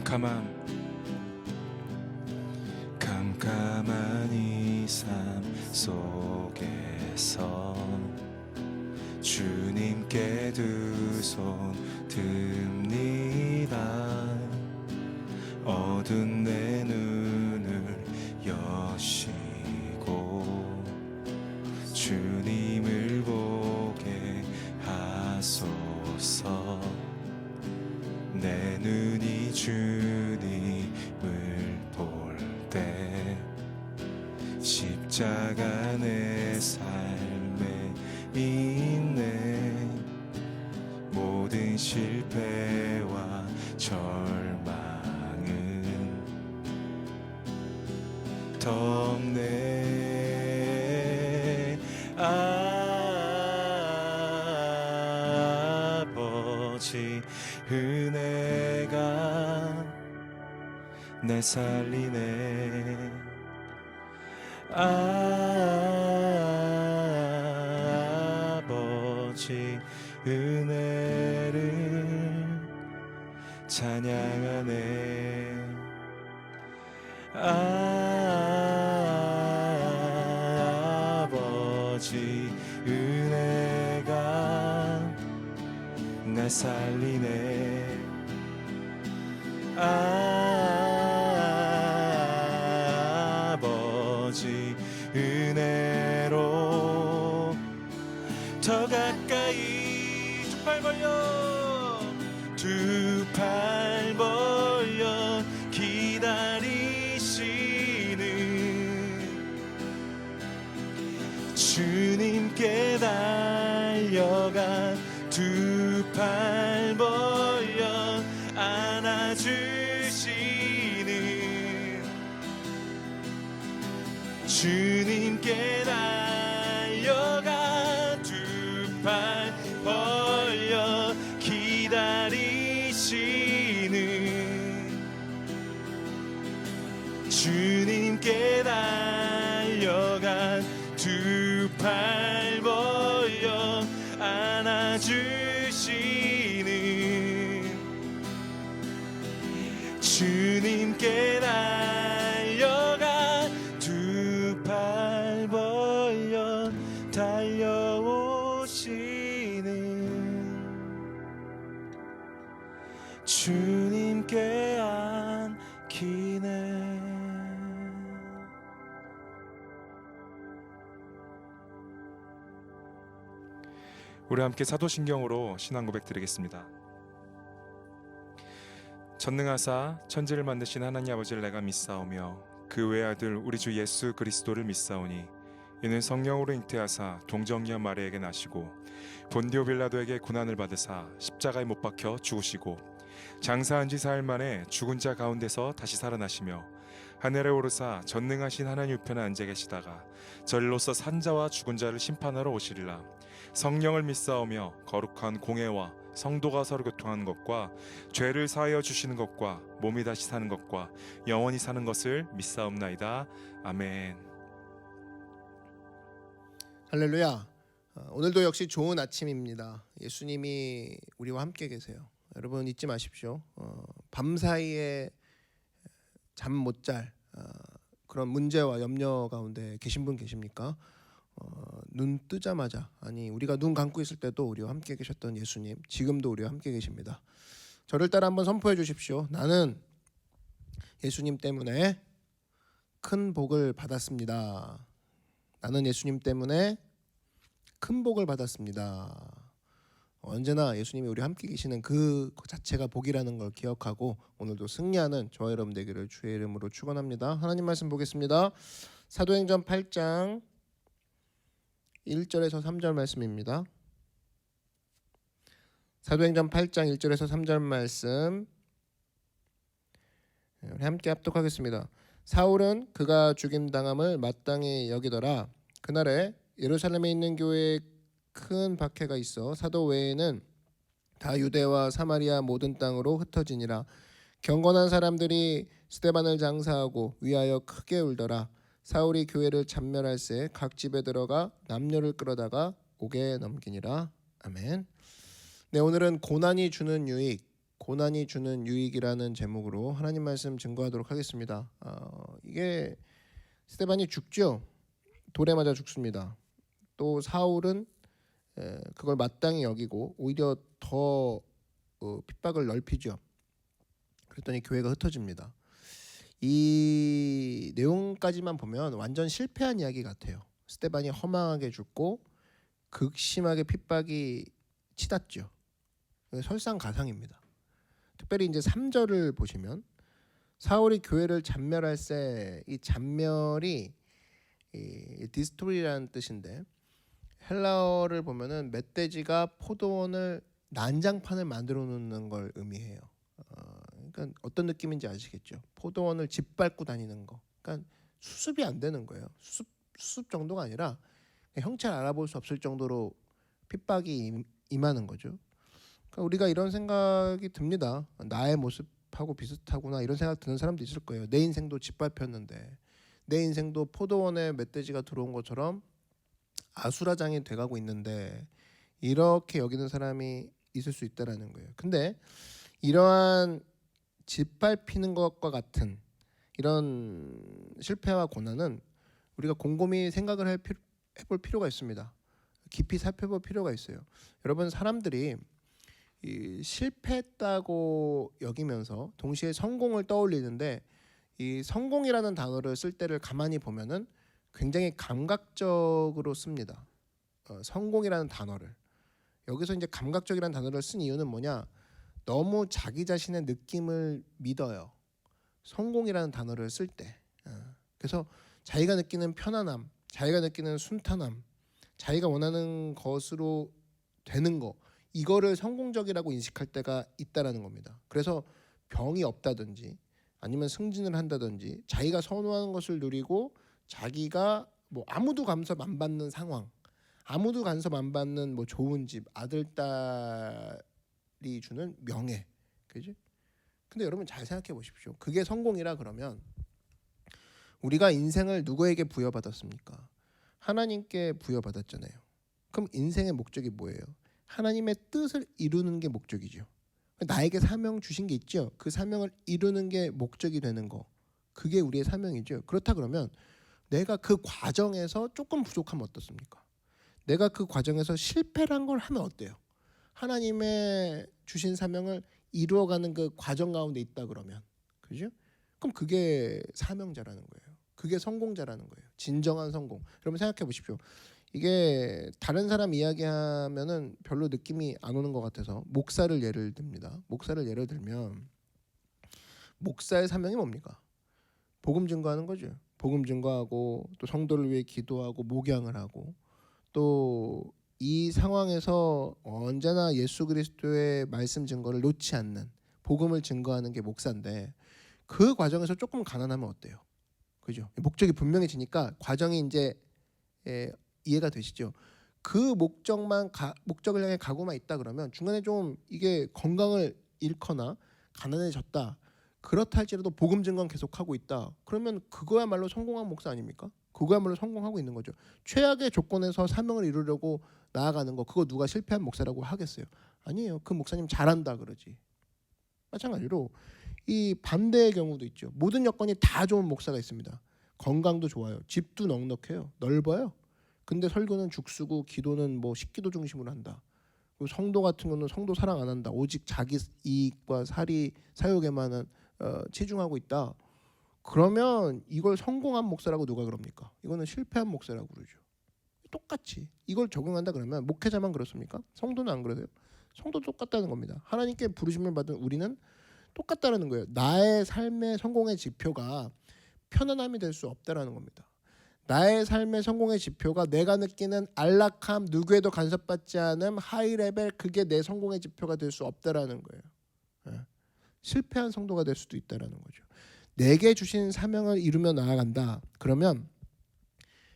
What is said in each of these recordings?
캄캄한 이 삶 속에서 주님께 두 손 듭니다. 어두운 내 눈을 여시고 주님을 보게 하소서. 내 눈이 주님을 볼 때 십자가 내 삶에 있네. 모든 실패와 절망은 덮네. 아버지 은혜가 내 살리네. 아버지 은혜를 찬양하네. 아버지 은혜가 날 살리네. 아버지 은혜로 더 가까이 두 팔 벌려 기다리시는 주님께 달려가 두 팔 벌려 안아주시는 주님께 달려가 두 팔 벌려 기다리시는 주님께 달려가 두 팔 벌려 안아주시는 주님께 달려가 두 팔 벌려 달려오시는 주님께 안기네. 우리 함께 사도신경으로 신앙 고백 드리겠습니다. 전능하사 천지를 만드신 하나님 아버지를 내가 믿사오며 그 외아들 우리 주 예수 그리스도를 믿사오니 이는 성령으로 잉태하사 동정녀 마리아에게 나시고 본디오 빌라도에게 고난을 받으사 십자가에 못 박혀 죽으시고 장사한 지 사흘 만에 죽은 자 가운데서 다시 살아나시며 하늘에 오르사 전능하신 하나님 우편에 앉아 계시다가 저리로서 산자와 죽은 자를 심판하러 오시리라. 성령을 믿사오며 거룩한 공회와 성도가 서로 교통하는 것과 죄를 사하여 주시는 것과 몸이 다시 사는 것과 영원히 사는 것을 믿사옵나이다. 아멘. 할렐루야. 오늘도 역시 좋은 아침입니다. 예수님이 우리와 함께 계세요. 여러분 잊지 마십시오. 밤사이에 잠 못 잘 그런 문제와 염려 가운데 계신 분 계십니까? 눈 뜨자마자, 아니 우리가 눈 감고 있을 때도 우리와 함께 계셨던 예수님 지금도 우리와 함께 계십니다. 저를 따라 한번 선포해 주십시오. 나는 예수님 때문에 큰 복을 받았습니다. 나는 예수님 때문에 큰 복을 받았습니다. 언제나 예수님이 우리와 함께 계시는 그 자체가 복이라는 걸 기억하고 오늘도 승리하는 저와 여러분 되기를 주의 이름으로 축원합니다. 하나님 말씀 보겠습니다. 사도행전 8장 1절에서 3절 말씀입니다. 사도행전 8장 1절에서 3절 말씀 우리 함께 합독하겠습니다. 사울은 그가 죽임당함을 마땅히 여기더라. 그날에 예루살렘에 있는 교회에 큰 박해가 있어 사도 외에는 다 유대와 사마리아 모든 땅으로 흩어지니라. 경건한 사람들이 스데반을 장사하고 위하여 크게 울더라. 사울이 교회를 참멸할새 각 집에 들어가 남녀를 끌어다가 옥에 넘기니라. 아멘. 네, 오늘은 고난이 주는 유익, 고난이 주는 유익이라는 제목으로 하나님 말씀 증거하도록 하겠습니다. 이게 스데반이 죽죠. 돌에 맞아 죽습니다. 또 사울은 그걸 마땅히 여기고 오히려 더 핍박을 넓히죠. 그랬더니 교회가 흩어집니다. 이 내용까지만 보면 완전 실패한 이야기 같아요. 스데반이 허망하게 죽고 극심하게 핍박이 치닫죠. 설상가상입니다. 특별히 이제 3절을 보시면 사울이 교회를 잔멸할 때 이 잔멸이 디스토리라는 뜻인데 헬라어를 보면은 멧돼지가 포도원을 난장판을 만들어 놓는 걸 의미해요. 그러니까 어떤 느낌인지 아시겠죠? 포도원을 짓밟고 다니는 거. 그러니까 수습이 안 되는 거예요. 수습 정도가 아니라 형체를 알아볼 수 없을 정도로 핍박이 임하는 거죠. 그러니까 우리가 이런 생각이 듭니다. 나의 모습하고 비슷하구나 이런 생각 드는 사람도 있을 거예요. 내 인생도 짓밟혔는데 내 인생도 포도원에 멧돼지가 들어온 것처럼 아수라장이 돼가고 있는데 이렇게 여기는 사람이 있을 수 있다라는 거예요. 근데 이러한 짓밟히는 것과 같은 이런 실패와 고난은 우리가 곰곰이 생각을 해볼 필요가 있습니다. 깊이 살펴볼 필요가 있어요. 여러분 사람들이 이 실패했다고 여기면서 동시에 성공을 떠올리는데 이 성공이라는 단어를 쓸 때를 가만히 보면은 굉장히 감각적으로 씁니다. 성공이라는 단어를 여기서 이제 감각적이라는 단어를 쓴 이유는 뭐냐? 너무 자기 자신의 느낌을 믿어요. 성공이라는 단어를 쓸 때. 그래서 자기가 느끼는 편안함, 자기가 느끼는 순탄함, 자기가 원하는 것으로 되는 거 이거를 성공적이라고 인식할 때가 있다라는 겁니다. 그래서 병이 없다든지 아니면 승진을 한다든지 자기가 선호하는 것을 누리고 자기가 뭐 아무도 간섭 안 받는 상황, 아무도 간섭 안 받는 뭐 좋은 집, 아들 딸이 주는 명예, 그지? 근데 여러분 잘 생각해 보십시오. 그게 성공이라 그러면 우리가 인생을 누구에게 부여받았습니까? 하나님께 부여받았잖아요. 그럼 인생의 목적이 뭐예요? 하나님의 뜻을 이루는 게 목적이죠. 나에게 사명 주신 게 있죠. 그 사명을 이루는 게 목적이 되는 거. 그게 우리의 사명이죠. 그렇다 그러면 내가 그 과정에서 조금 부족하면 어떻습니까? 내가 그 과정에서 실패란 걸 하면 어때요? 하나님의 주신 사명을 이루어가는 그 과정 가운데 있다 그러면, 그죠? 그럼 그게 사명자라는 거예요. 그게 성공자라는 거예요. 진정한 성공. 여러분 생각해 보십시오. 이게 다른 사람 이야기하면은 별로 느낌이 안 오는 것 같아서 목사를 예를 듭니다. 목사를 예를 들면 목사의 사명이 뭡니까? 복음 증거하는 거죠. 복음 증거하고 또 성도를 위해 기도하고 목양을 하고 또 이 상황에서 언제나 예수 그리스도의 말씀 증거를 놓지 않는 복음을 증거하는 게 목사인데 그 과정에서 조금 가난하면 어때요? 그죠? 목적이 분명해지니까 과정이 이제 이해가 되시죠? 그 목적을 향해 가고만 있다 그러면 중간에 좀 이게 건강을 잃거나 가난해졌다. 그렇다 할지라도 복음 증거는 계속하고 있다. 그러면 그거야말로 성공한 목사 아닙니까? 그거야말로 성공하고 있는 거죠. 최악의 조건에서 사명을 이루려고 나아가는 거 그거 누가 실패한 목사라고 하겠어요? 아니에요. 그 목사님 잘한다 그러지. 마찬가지로 이 반대의 경우도 있죠. 모든 여건이 다 좋은 목사가 있습니다. 건강도 좋아요. 집도 넉넉해요. 넓어요. 근데 설교는 죽쓰고 기도는 뭐 식기도 중심으로 한다. 그리고 성도 같은 경우는 성도 사랑 안 한다. 오직 자기 이익과 사욕에만 치중하고 있다. 그러면 이걸 성공한 목사라고 누가 그럽니까? 이거는 실패한 목사라고 그러죠. 똑같이 이걸 적용한다 그러면 목회자만 그렇습니까? 성도는 안 그러세요? 성도 똑같다는 겁니다. 하나님께 부르심을 받은 우리는 똑같다는 거예요. 나의 삶의 성공의 지표가 편안함이 될 수 없다라는 겁니다. 나의 삶의 성공의 지표가 내가 느끼는 안락함, 누구에도 간섭받지 않음, 하이레벨 그게 내 성공의 지표가 될 수 없다라는 거예요. 실패한 성도가 될 수도 있다라는 거죠. 내게 주신 사명을 이루며 나아간다. 그러면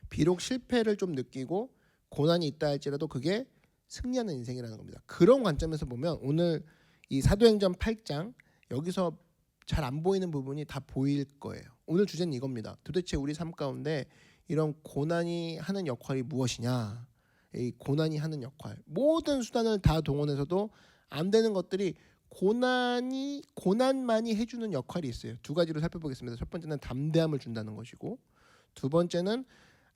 비록 실패를 좀 느끼고 고난이 있다 할지라도 그게 승리하는 인생이라는 겁니다. 그런 관점에서 보면 오늘 이 사도행전 8장 여기서 잘 안 보이는 부분이 다 보일 거예요. 오늘 주제는 이겁니다. 도대체 우리 삶 가운데 이런 고난이 하는 역할이 무엇이냐? 이 고난이 하는 역할. 모든 수단을 다 동원해서도 안 되는 것들이 고난만이 해주는 역할이 있어요. 두 가지로 살펴보겠습니다. 첫 번째는 담대함을 준다는 것이고, 두 번째는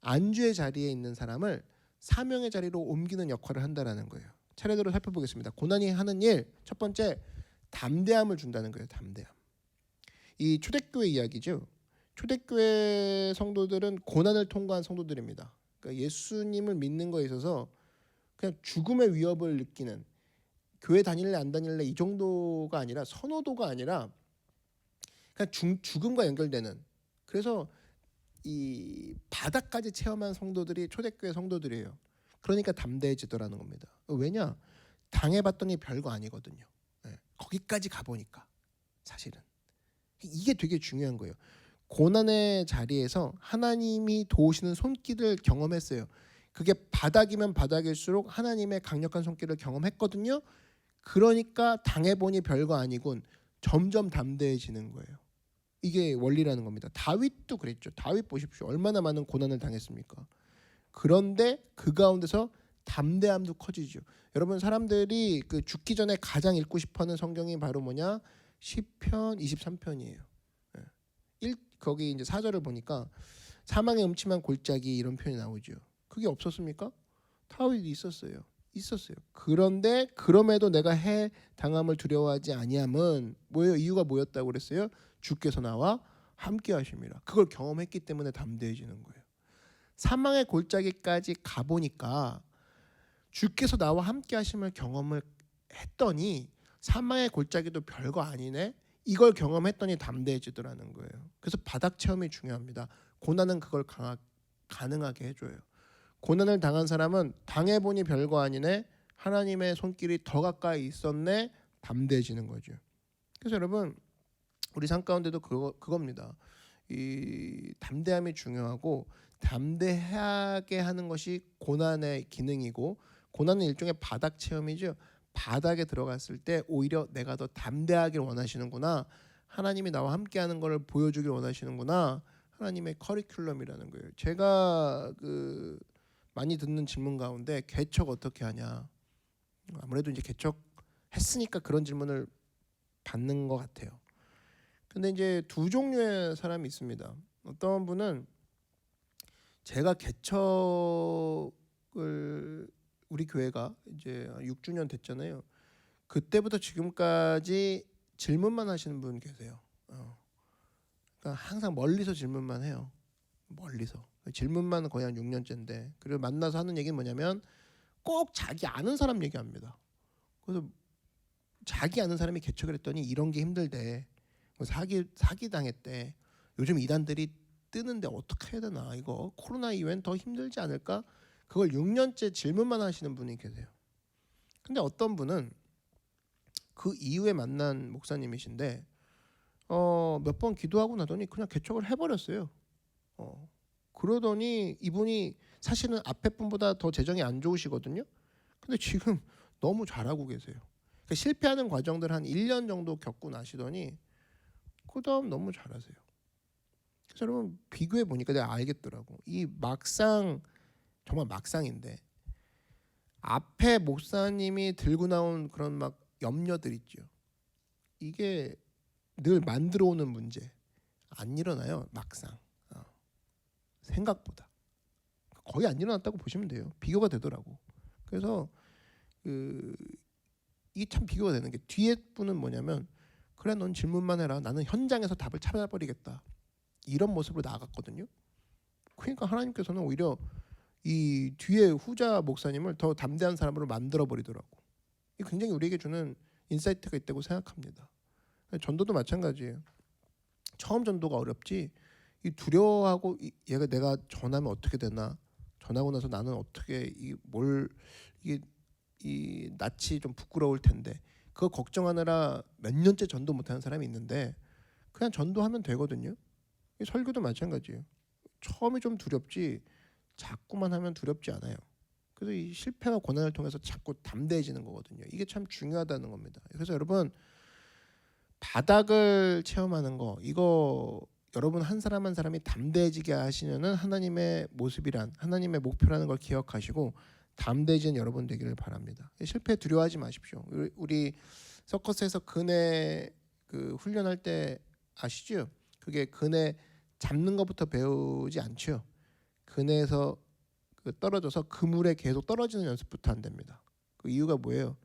안주의 자리에 있는 사람을 사명의 자리로 옮기는 역할을 한다라는 거예요. 차례대로 살펴보겠습니다. 고난이 하는 일, 첫 번째 담대함을 준다는 거예요. 담대함. 이 초대교회 이야기죠. 초대교회 성도들은 고난을 통과한 성도들입니다. 그러니까 예수님을 믿는 거에 있어서 그냥 죽음의 위협을 느끼는, 교회 다닐래 안 다닐래 이 정도가 아니라, 선호도가 아니라 그냥 죽음과 연결되는, 그래서 이 바닥까지 체험한 성도들이 초대교회 성도들이에요. 그러니까 담대해지더라는 겁니다. 왜냐? 당해봤더니 별거 아니거든요. 거기까지 가보니까. 사실은 이게 되게 중요한 거예요. 고난의 자리에서 하나님이 도우시는 손길을 경험했어요. 그게 바닥이면 바닥일수록 하나님의 강력한 손길을 경험했거든요. 그러니까 당해보니 별거 아니군, 점점 담대해지는 거예요. 이게 원리라는 겁니다. 다윗도 그랬죠. 다윗 보십시오. 얼마나 많은 고난을 당했습니까? 그런데 그 가운데서 담대함도 커지죠. 여러분, 사람들이 그 죽기 전에 가장 읽고 싶어하는 성경이 바로 뭐냐? 시편 23편이에요. 거기 이제 4절을 보니까 사망의 음침한 골짜기 이런 표현이 나오죠. 그게 없었습니까? 다윗이 있었어요. 그런데 그럼에도 내가 해 당함을 두려워하지 아니함은 뭐예요? 이유가 뭐였다고 그랬어요? 주께서 나와 함께 하심이라. 그걸 경험했기 때문에 담대해지는 거예요. 사망의 골짜기까지 가보니까 주께서 나와 함께 하심을 경험을 했더니 사망의 골짜기도 별거 아니네. 이걸 경험했더니 담대해지더라는 거예요. 그래서 바닥 체험이 중요합니다. 고난은 그걸 가능하게 해줘요. 고난을 당한 사람은 당해보니 별거 아니네, 하나님의 손길이 더 가까이 있었네, 담대해지는 거죠. 그래서 여러분, 우리 삶 가운데도 그겁니다. 이 담대함이 중요하고, 담대하게 하는 것이 고난의 기능이고, 고난은 일종의 바닥 체험이죠. 바닥에 들어갔을 때 오히려 내가 더 담대하길 원하시는구나, 하나님이 나와 함께하는 것을 보여주길 원하시는구나, 하나님의 커리큘럼이라는 거예요. 제가 많이 듣는 질문 가운데 개척 어떻게 하냐, 아무래도 이제 개척했으니까 그런 질문을 받는 것 같아요. 근데 이제 두 종류의 사람이 있습니다. 어떤 분은 제가 개척을, 우리 교회가 이제 6주년 됐잖아요. 그때부터 지금까지 질문만 하시는 분 계세요. 그러니까 항상 멀리서 질문만 해요. 멀리서 질문만 거의 한 6년째인데, 그리고 만나서 하는 얘기는 뭐냐면 꼭 자기 아는 사람 얘기합니다. 그래서 자기 아는 사람이 개척을 했더니 이런 게 힘들대, 사기 당했대, 요즘 이단들이 뜨는데 어떻게 해야 되나, 이거 코로나 이후엔 더 힘들지 않을까, 그걸 6년째 질문만 하시는 분이 계세요. 근데 어떤 분은 그 이후에 만난 목사님이신데 몇 번 기도하고 나더니 그냥 개척을 해버렸어요. 그러더니 이분이 사실은 앞에 분보다 더 재정이 안 좋으시거든요. 근데 지금 너무 잘하고 계세요. 그러니까 실패하는 과정들 한 1년 정도 겪고 나시더니 그다음 너무 잘하세요. 그래서 여러분, 비교해 보니까 내가 알겠더라고. 이 막상, 정말 막상인데, 앞에 목사님이 들고 나온 그런 막 염려들 있죠. 이게 늘 만들어 오는 문제 안 일어나요. 막상 생각보다 거의 안 일어났다고 보시면 돼요. 비교가 되더라고. 그래서 이게 참 비교가 되는 게, 뒤에 분은 뭐냐면, 그래 넌 질문만 해라, 나는 현장에서 답을 찾아버리겠다, 이런 모습으로 나아갔거든요. 그러니까 하나님께서는 오히려 이 뒤에 후자 목사님을 더 담대한 사람으로 만들어 버리더라고. 이 굉장히 우리에게 주는 인사이트가 있다고 생각합니다. 전도도 마찬가지예요. 처음 전도가 어렵지, 이 두려워하고, 얘가 내가 전하면 어떻게 되나, 전하고 나서 나는 어떻게 이 낯이 좀 부끄러울 텐데, 그거 걱정하느라 몇 년째 전도 못하는 사람이 있는데 그냥 전도하면 되거든요. 이 설교도 마찬가지예요. 처음이 좀 두렵지 자꾸만 하면 두렵지 않아요. 그래서 이 실패와 고난을 통해서 자꾸 담대해지는 거거든요. 이게 참 중요하다는 겁니다. 그래서 여러분, 바닥을 체험하는 거, 이거 여러분 한 사람 한 사람이 담대해지게 하시려는 하나님의 모습이란, 하나님의 목표라는 걸 기억하시고 담대해지는 여러분 되기를 바랍니다. 실패 두려워하지 마십시오. 우리 서커스에서 그네 그 훈련할 때 아시죠? 그게 그네 잡는 것부터 배우지 않죠. 그네에서 그 떨어져서 그물에 계속 떨어지는 연습부터 한답니다. 그 이유가 뭐예요?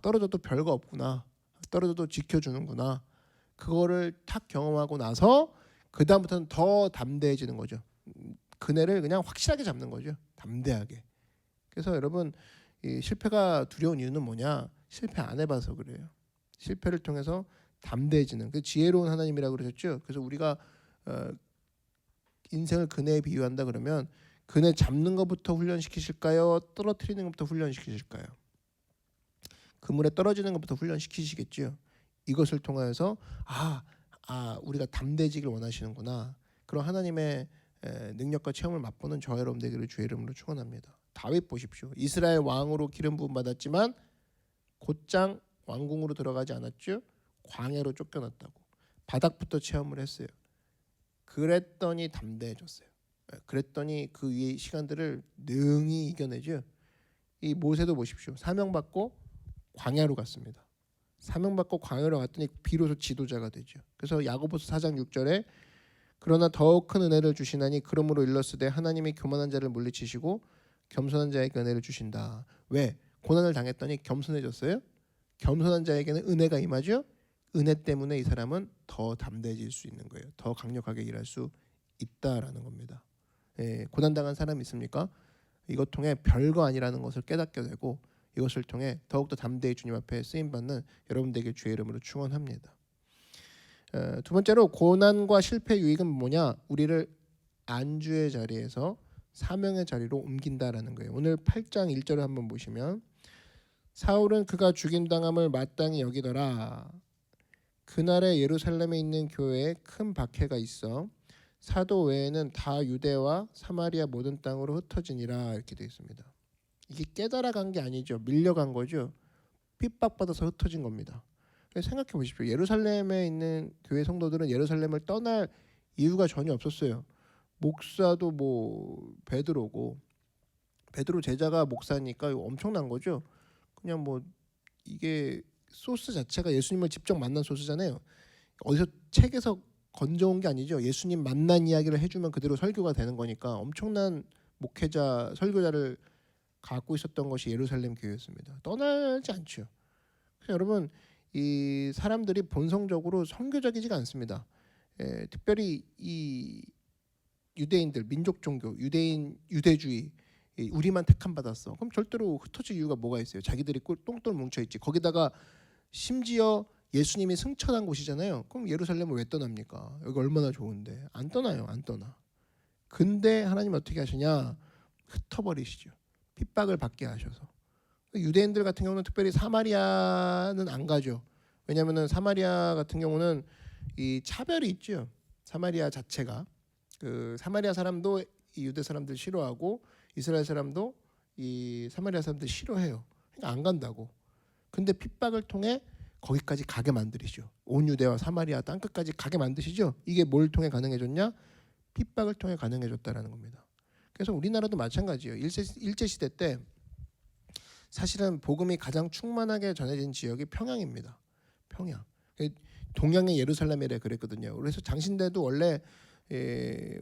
떨어져도 별거 없구나. 떨어져도 지켜주는구나. 그거를 탁 경험하고 나서 그 다음부터는 더 담대해지는 거죠. 그네를 그냥 확실하게 잡는 거죠. 담대하게. 그래서 여러분 이 실패가 두려운 이유는 뭐냐? 실패 안 해봐서 그래요. 실패를 통해서 담대해지는 그 지혜로운 하나님이라고 그러셨죠. 그래서 우리가 인생을 그네에 비유한다 그러면 그네 잡는 것부터 훈련시키실까요? 떨어뜨리는 것부터 훈련시키실까요? 그물에 떨어지는 것부터 훈련시키시겠죠. 이것을 통하여서 우리가 담대해지길 원하시는구나. 그런 하나님의 능력과 체험을 맛보는 저와 여러분 되기를 주의 이름으로 축원합니다. 다윗 보십시오. 이스라엘 왕으로 기름 부음 받았지만 곧장 왕궁으로 들어가지 않았죠. 광야로 쫓겨났다고. 바닥부터 체험을 했어요. 그랬더니 담대해졌어요. 그랬더니 그 위의 시간들을 능히 이겨내죠. 이 모세도 보십시오. 사명받고 광야로 갔습니다. 사명받고 광야로 갔더니 비로소 지도자가 되죠. 그래서 야고보서 4장 6절에 그러나 더욱 큰 은혜를 주시나니 그러므로 일렀으되 하나님이 교만한 자를 물리치시고 겸손한 자에게 은혜를 주신다. 왜? 고난을 당했더니 겸손해졌어요. 겸손한 자에게는 은혜가 임하죠. 은혜 때문에 이 사람은 더 담대해질 수 있는 거예요. 더 강력하게 일할 수 있다라는 겁니다. 고난당한 사람이 있습니까? 이것 통해 별거 아니라는 것을 깨닫게 되고 이것을 통해 더욱더 담대히 주님 앞에 쓰임받는 여러분들에게 주의 이름으로 축원합니다. 두 번째로 고난과 실패의 유익은 뭐냐? 우리를 안주의 자리에서 사명의 자리로 옮긴다라는 거예요. 오늘 8장 1절을 한번 보시면 사울은 그가 죽임당함을 마땅히 여기더라. 그날에 예루살렘에 있는 교회에 큰 박해가 있어 사도 외에는 다 유대와 사마리아 모든 땅으로 흩어지니라 이렇게 되어 있습니다. 이게 깨달아간 게 아니죠. 밀려간 거죠. 핍박받아서 흩어진 겁니다. 생각해 보십시오. 예루살렘에 있는 교회 성도들은 예루살렘을 떠날 이유가 전혀 없었어요. 목사도 뭐 베드로고 베드로 제자가 목사니까 엄청난 거죠. 그냥 뭐 이게 소스 자체가 예수님을 직접 만난 소스잖아요. 어디서 책에서 건져온 게 아니죠. 예수님 만난 이야기를 해주면 그대로 설교가 되는 거니까 엄청난 목회자, 설교자를 갖고 있었던 것이 예루살렘 교회였습니다. 떠나지 않죠. 그래서 여러분 이 사람들이 본성적으로 선교적이지가 않습니다. 특별히 이 유대인들, 민족 종교, 유대주의 우리만 택함 받았어. 그럼 절대로 흩어질 이유가 뭐가 있어요? 자기들이 똥똥 뭉쳐 있지. 거기다가 심지어 예수님이 승천한 곳이잖아요. 그럼 예루살렘을 왜 떠납니까? 여기 얼마나 좋은데. 안 떠나요. 안 떠나. 근데 하나님 어떻게 하시냐? 흩어버리시죠. 핍박을 받게 하셔서. 유대인들 같은 경우는 특별히 사마리아는 안 가죠. 왜냐하면 사마리아 같은 경우는 이 차별이 있죠. 사마리아 자체가 그 사마리아 사람도 이 유대 사람들 싫어하고 이스라엘 사람도 이 사마리아 사람들 싫어해요. 그러니까 안 간다고. 근데 핍박을 통해 거기까지 가게 만들이죠. 온 유대와 사마리아 땅 끝까지 가게 만드시죠. 이게 뭘 통해 가능해졌냐? 핍박을 통해 가능해졌다라는 겁니다. 그래서 우리나라도 마찬가지예요. 일제 시대 때 사실은 복음이 가장 충만하게 전해진 지역이 평양입니다. 평양. 동양의 예루살렘이라 그랬거든요. 그래서 장신대도 원래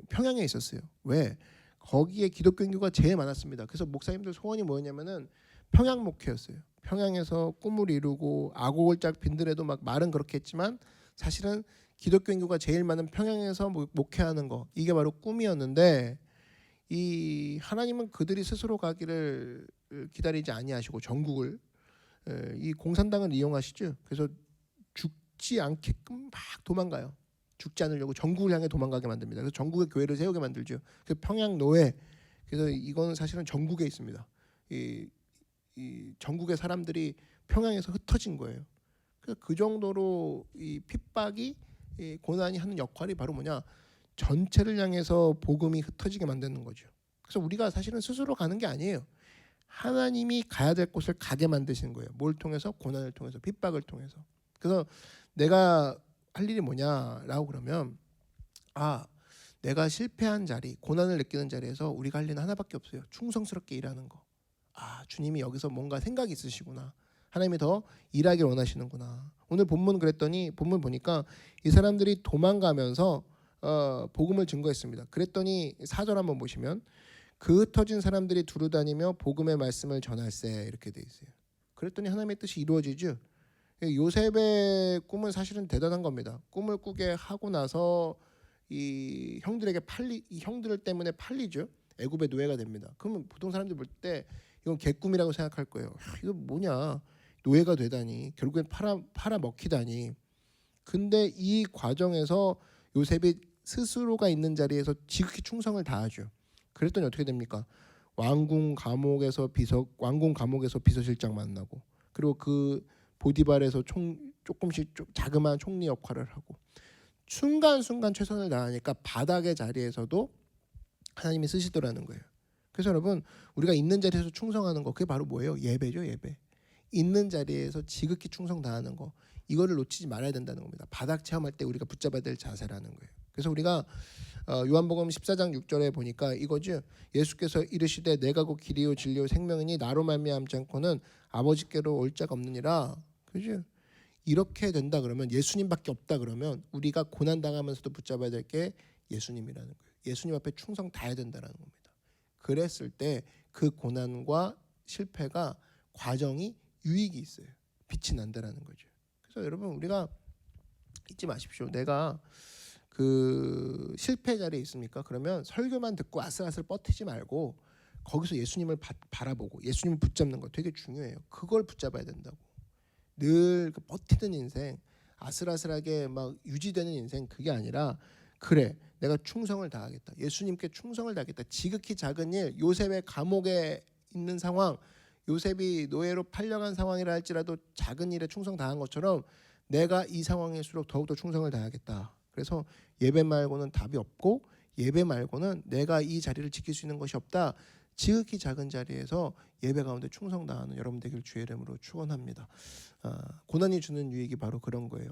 평양에 있었어요. 왜? 거기에 기독교 인구가 제일 많았습니다. 그래서 목사님들 소원이 뭐였냐면은 평양 목회였어요. 평양에서 꿈을 이루고 아고골짝 빈들에도 막 말은 그렇게 했지만 사실은 기독교 인구가 제일 많은 평양에서 목회하는 거 이게 바로 꿈이었는데 이 하나님은 그들이 스스로 가기를 기다리지 아니하시고 전국을 이 공산당을 이용하시죠. 그래서 죽지 않게끔 막 도망가요. 죽지 않으려고 전국을 향해 도망가게 만듭니다. 그래서 전국에 교회를 세우게 만들죠. 그 평양 노예. 그래서 이거는 사실은 전국에 있습니다. 이 전국의 사람들이 평양에서 흩어진 거예요. 그래서 그 정도로 이 핍박이 이 고난이 하는 역할이 바로 뭐냐? 전체를 향해서 복음이 흩어지게 만드는 거죠. 그래서 우리가 사실은 스스로 가는 게 아니에요. 하나님이 가야 될 곳을 가게 만드시는 거예요. 뭘 통해서? 고난을 통해서, 핍박을 통해서. 그래서 내가 할 일이 뭐냐라고 그러면 내가 실패한 자리, 고난을 느끼는 자리에서 우리가 할 일은 하나밖에 없어요. 충성스럽게 일하는 거. 주님이 여기서 뭔가 생각이 있으시구나. 하나님이 더 일하길 원하시는구나. 오늘 본문 그랬더니 본문 보니까 이 사람들이 도망가면서 복음을 증거했습니다. 그랬더니 4절 한번 보시면 그 흩어진 사람들이 두루 다니며 복음의 말씀을 전할세 이렇게 돼 있어요. 그랬더니 하나님의 뜻이 이루어지죠. 요셉의 꿈은 사실은 대단한 겁니다. 꿈을 꾸게 하고 나서 이 형들 때문에 팔리죠. 애굽의 노예가 됩니다. 그러면 보통 사람들이 볼 때 이건 개꿈이라고 생각할 거예요. 이거 뭐냐, 노예가 되다니, 결국엔 팔아 먹히다니. 근데 이 과정에서 요셉이 스스로가 있는 자리에서 지극히 충성을 다하죠. 그랬더니 어떻게 됩니까? 왕궁 감옥에서 비서실장 만나고, 그리고 그 보디발에서 조금씩 자그마한 총리 역할을 하고, 순간순간 최선을 다하니까 바닥의 자리에서도 하나님이 쓰시더라는 거예요. 그래서 여러분, 우리가 있는 자리에서 충성하는 거, 그게 바로 뭐예요? 예배죠, 예배. 있는 자리에서 지극히 충성 다하는 거, 이거를 놓치지 말아야 된다는 겁니다. 바닥 체험할 때 우리가 붙잡아야 될 자세라는 거예요. 그래서 우리가 요한복음 14장 6절에 보니까 이거죠. 예수께서 이르시되 내가 곧 길이요 진리요 생명이니 나로 말미암지 않고는 아버지께로 올 자가 없느니라. 그죠? 이렇게 된다 그러면, 예수님밖에 없다 그러면 우리가 고난 당하면서도 붙잡아야 될 게 예수님이라는 거예요. 예수님 앞에 충성 다해야 된다는 겁니다. 그랬을 때 그 고난과 실패가 과정이 유익이 있어요. 빛이 난다라는 거죠. 그래서 여러분, 우리가 잊지 마십시오. 내가 그 실패 자리에 있습니까? 그러면 설교만 듣고 아슬아슬 뻗히지 말고 거기서 예수님을 바라보고 예수님을 붙잡는 거 되게 중요해요. 그걸 붙잡아야 된다고. 늘 그 버티는 인생, 아슬아슬하게 막 유지되는 인생, 그게 아니라, 그래, 내가 충성을 다하겠다, 예수님께 충성을 다하겠다. 지극히 작은 일, 요셉의 감옥에 있는 상황, 요셉이 노예로 팔려간 상황이라 할지라도 작은 일에 충성 다한 것처럼 내가 이 상황일수록 더욱더 충성을 다하겠다. 그래서 예배 말고는 답이 없고, 예배 말고는 내가 이 자리를 지킬 수 있는 것이 없다. 지극히 작은 자리에서 예배 가운데 충성 다하는 여러분 되길 주의 이름으로 축원합니다. 고난이 주는 유익이 바로 그런 거예요.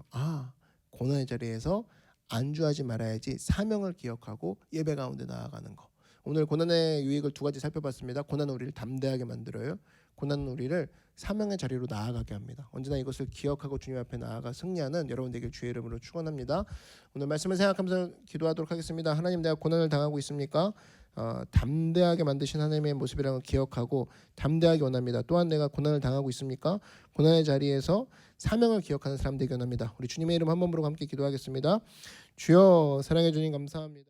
고난의 자리에서 안주하지 말아야지, 사명을 기억하고 예배 가운데 나아가는 거. 오늘 고난의 유익을 두 가지 살펴봤습니다. 고난은 우리를 담대하게 만들어요. 고난은 우리를 사명의 자리로 나아가게 합니다. 언제나 이것을 기억하고 주님 앞에 나아가 승리하는 여러분 되길 주의 이름으로 축원합니다. 오늘 말씀을 생각하면서 기도하도록 하겠습니다. 하나님, 내가 고난을 당하고 있습니까? 담대하게 만드신 하나님의 모습이라는 걸 기억하고 담대하게 원합니다. 또한 내가 고난을 당하고 있습니까? 고난의 자리에서 사명을 기억하는 사람 되게 원합니다. 우리 주님의 이름 한 번 부르고 함께 기도하겠습니다. 주여, 사랑해 주님 감사합니다.